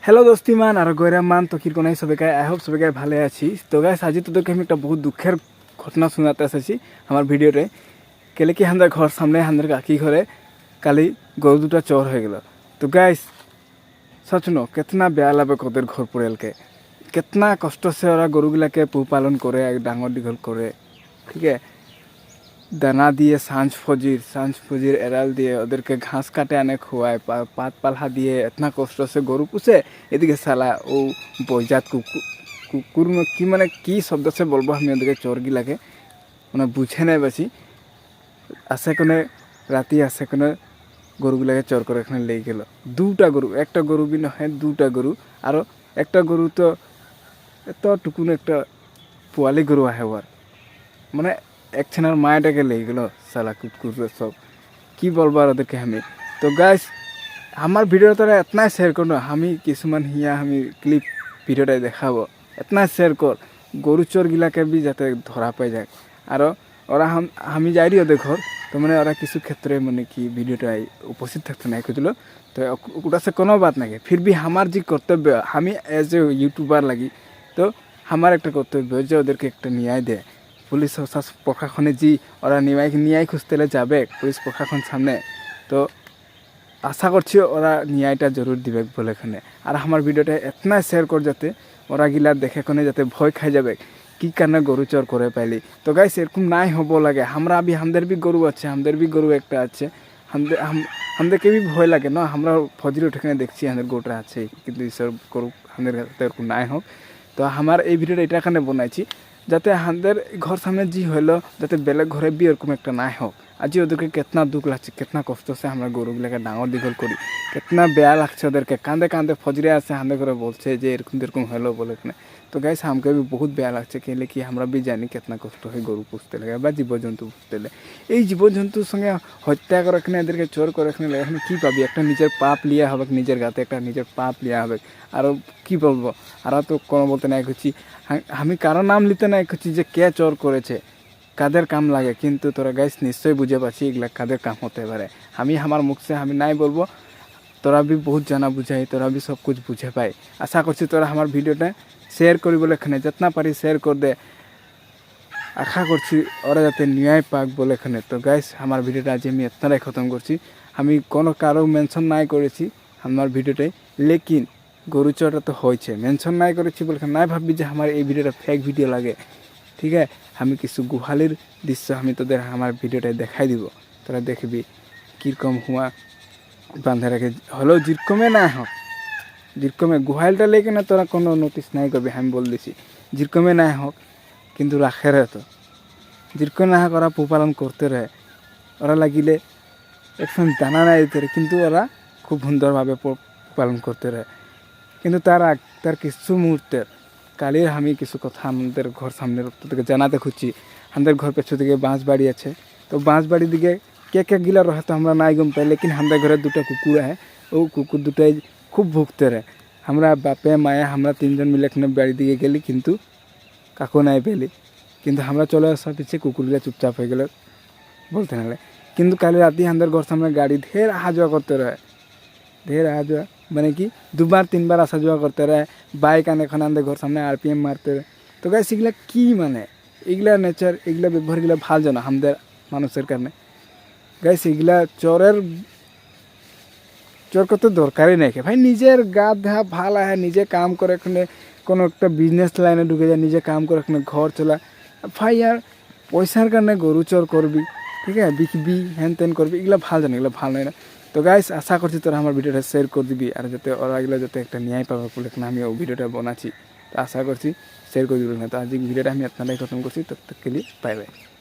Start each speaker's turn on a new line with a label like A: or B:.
A: Hello দোস্তিমান আর গৈরাম মান তো কিরকম নাই সবাইকে আই হোপ সবাইকে ভালো আছি। তো গাইস আজ তোদেরকে আমি একটা বহুত দুঃখের ঘটনা শোনাতে এসেছি আমার ভিডিওতে। কেলে কি আমাদের ঘর সামনে আমাদের কাকি ঘরে কালি গরু দুটা চোর হয়ে গেল। তো গাইস सच नो कितना बेया लगे ओদের घर परियाल के कितना कष्ट से ओरा गरुगुलाके पोपालन करे डांगर दीघल करे। ठीक है, दाना दिए सांझ फजिर एराल दिए ओदेरके घास काटे आने खुआए पात पाल्हा दिए इतना कष्ट से गरु पुषे। एदिके साला ओ बजात कुकुर में कि माने कि शब्द से बोलबो हमें ओदेरके चोरगिलाके माने बुझे नहीं बेशी आसे कोने राति आसे कोने गरुगुलाके चोर करे एखाने ले गेल। दुटा गरु एक गरु भी नय दुटा गरु और एक गरु तो एत टुकुन एक पोवाली गरु आहे ओर माने एक छेनार मायाटाके ले गेल साला कुकुर सब कि बोलबो आर ओदेरके हमें। तो गाइस हमार भिडियो तारा इतना शेयर करो हमें किसुमान हिया हमें क्लिप भिडियोटा देखाबो इतना शेयर कर गरु चोर गिलाके भी जाते धरा पाई जाए। और ओरा हम जाइरी ओদের घर तो मैंने ओरा किस क्षेत्र मैंने कि भिडियोटा उपस्थित थकते ना खुजलो तो ओटा से कोनो बात ना फिर भी हमार जी कर्तव्य हम एज ए यूट्यूबार लगी तो हमार एक कर्तव्य जो ओदेरके एक न्याय दे पुलिस प्रशासने जी ओरा न्याय खुঁজতে যাবে पुलिस प्रशासन सामने तो आशा करছি ওরা ন্যায়টা জরুর দিবে বলে এখানে। আর আমার ভিডিওটা এতনা শেয়ার কর যাতে ওরা গিলা দেখে কোনে যাতে ভয় খাই যাবে কি কারণে গরু চোর করে পাইলি। তো গাইস এরকম নাই হবো লাগে আমরা भी আমাদের भी গরু আছে আমাদের भी গরু একটা আছে আমাদেরকে भी ভয় লাগে না। আমরা ফজরে উঠে দেখছি আমাদের গরুটা আছে কিন্তু সব গরু আমাদের এরকম নাই হোক। তো আমার এই ভিডিওটা এটা এখানে বানাইছি যাতে আমাদের घर सामने जी হলো যাতে বেলেগ ঘরে भी এরকম একটা নাই হোক। आज ओदेरके कितना दुख लागছে कितना कष्ट से আমরা গরুগুলোকে ডাঙর দিঘল করি कितना বেয়া লাগছে ওদেরকে কাঁদে কাঁদে ফজরে আসে আমাদের ঘরে বলছে যে এরকম এরকম হলো বলে এখানে। तो गाइस हमके भी बहुत बेया लागছে केले कि हमरा भी जानी कितना कष्ट है गरु पुষতে লাগে বা জীবজন্তু পুষতে লাগে। এই জীবজন্তুর সঙ্গে হত্যা করে এখানে এদেরকে চোর করে এখানে এখানে কি পাবি একটা নিজের পাপ লিয়া হবে নিজের গাতে একটা নিজের পাপ লিয়া হবে। আর কি বলবো আর তো কোনো বলতে নাই খুঁজি আমি কারো নাম নিতে নাই খুঁজি যে কে চোর করেছে কাদের কাম লাগে কিন্তু তোরা गाइस নিশ্চয়ই বুঝে পাচ্ছি এগুলা কাদের কাম হতে পারে। আমি আমার মুখ से আমি নাই বলবো তোরা भी बहुत জানা বুঝাই তোরা भी सब कुछ বুঝে পাই। আশা করছি তোরা আমার ভিডিওটা शेयर करी बोले एखाने जितना पारी शेयर कर दे आशा करছি ওরা যাতে ন্যায় পাক বলে এখানে। তো गाइस আমার ভিডিওটা আজ আমি এতটাই খতম করছি আমি কোনো কারো মেনশন নাই করেছি আমার ভিডিওটাই लेकिन গরু চোরটা তো হয়েছে মেনশন নাই করেছি বলে নাই ভাববি যে আমার এই ভিডিওটা ফেক ভিডিও লাগে। ठीक है আমি কিছু গুহালির দৃশ্য আমি তোদের আমার ভিডিওটাই দেখাই দিব তোরা দেখবি কিরকম হুয়া বাঁধে রাখে হলো যেরকমে না হোক যেরকমে গুহালটা লেগে না তোরা কোনো নোটিস নাই করবি আমি বল দিছি যেরকমে না হোক কিন্তু রাখে রে তো যেরকম না হোক ওরা পোপালন করতে রহে ওরা লাগিলে একদম দানা নাই দিতে রহে কিন্তু ওরা খুব সুন্দরভাবে পালন করতে রহে। কিন্তু তার কিছু মুহূর্তের কালির আমি কিছু কথা আমাদের ঘর সামনে তোদেরকে জানাতে খুঁজছি। আমাদের ঘর পেছু দিকে বাঁশ বাড়ি আছে তো বাঁশ বাড়ির দিকে কে গিলা রহে তো আমরা নাই গম পাই लेकिन আমাদের ঘরে দুটো কুকুর আছে ও কুকুর দুটাই खूब भुगते रहे हमरा बापे माया हमरा तीनजन मिले एखाने बाड़ी दिके गेली किन्तु काको नाई पेली किन्तु हमरा चले आसा पीछे कुकुरगुला चुपचाप हो गेलो बोलते नाले। किन्तु काल राति हमদের घर सामने गाड़ी ढेर आहा जावा करते रहे ढेर आहा जावा माने कि दुबार तीन बार आसा जावा करते रहे बाइक आने खान हमদের घर सामने आरपीएम मारते रहे। तो गाइस एগুলা কি মানে এগুলা নেচার এগুলা ব্যবহারগুলা ভালো জানা আমাদের মানুষের কারণে গাইস এগুলা চোরের चोर करते दरकार नहीं भाई निजेर गा देहा भाला है निजे काम करे कोनो एक बिजनेस लाइने ढुके जाए निजे काम करे घर चला भाई यार पैसार कारण गरु चोर करबी ठीक है बिकबी हेन तेन करबी एगुला भालो जाना एगुला भालो नय ना। तो गाइस आशा करছি তোরা আমার ভিডিওটা শেয়ার করে দিবি আর যাতে ওরা এগুলা যাতে একটা ন্যায় পাবে বলে আমি ওই ভিডিওটা বানাচ্ছি। তো আশা করছি শেয়ার করে দিবি না। তো আজকে ভিডিওটা আমি আপনাদের খতম করছি ততক্ষণ के लिए बाय बाय।